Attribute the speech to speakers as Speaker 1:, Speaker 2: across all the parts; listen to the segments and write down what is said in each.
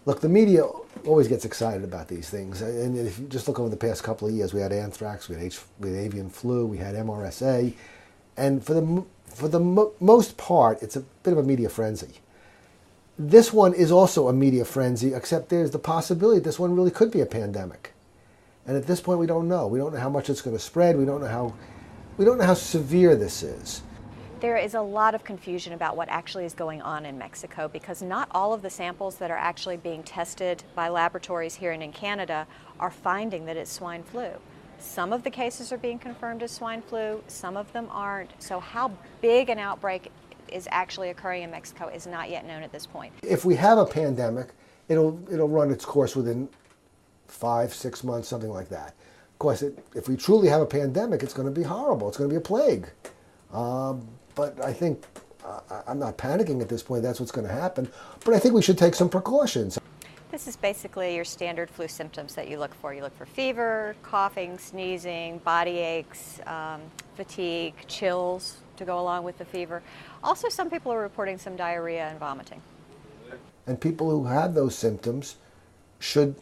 Speaker 1: Look, the media always gets excited about these things. And if you just look over the past couple of years, we had anthrax, we had avian flu, we had MRSA. And for the most part, it's a bit of a media frenzy. This one is also a media frenzy, except there's the possibility this one really could be a pandemic. And at this point, we don't know. We don't know how much it's going to spread. We don't know how severe this is.
Speaker 2: There is a lot of confusion about what actually is going on in Mexico because not all of the samples that are actually being tested by laboratories here and in Canada are finding that it's swine flu. Some of the cases are being confirmed as swine flu, some of them aren't. So how big an outbreak is actually occurring in Mexico is not yet known at this point.
Speaker 1: If we have a pandemic, it'll run its course within 5-6 months, something like that. Of course, if we truly have a pandemic, it's going to be horrible. It's going to be a plague. But I think, I'm not panicking at this point, that's what's going to happen. But I think we should take some precautions.
Speaker 2: This is basically your standard flu symptoms that you look for. You look for fever, coughing, sneezing, body aches, fatigue, chills to go along with the fever. Also, some people are reporting some diarrhea and vomiting.
Speaker 1: And people who have those symptoms should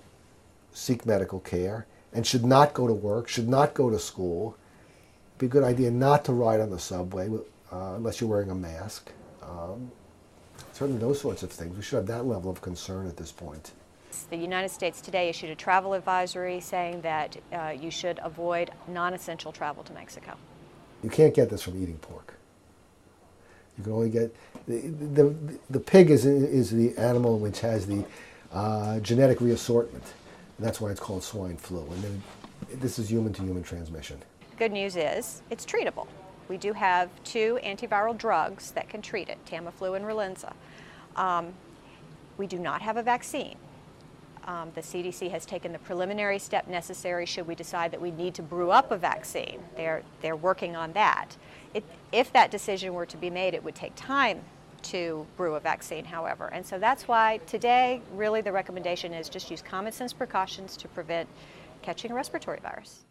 Speaker 1: seek medical care and should not go to work, should not go to school. It'd be a good idea not to ride on the subway unless you're wearing a mask. Certainly those sorts of things. We should have that level of concern at this point.
Speaker 2: The United States today issued a travel advisory saying that you should avoid non-essential travel to Mexico.
Speaker 1: You can't get this from eating pork. You can only get, the pig is the animal which has the genetic reassortment. And that's why it's called swine flu. And then this is human-to-human transmission.
Speaker 2: Good news is it's treatable. We do have 2 antiviral drugs that can treat it, Tamiflu and Relenza. We do not have a vaccine. The CDC has taken the preliminary step necessary should we decide that we need to brew up a vaccine. They're working on that. If that decision were to be made, it would take time to brew a vaccine, however. And so that's why today, really the recommendation is just use common sense precautions to prevent catching a respiratory virus.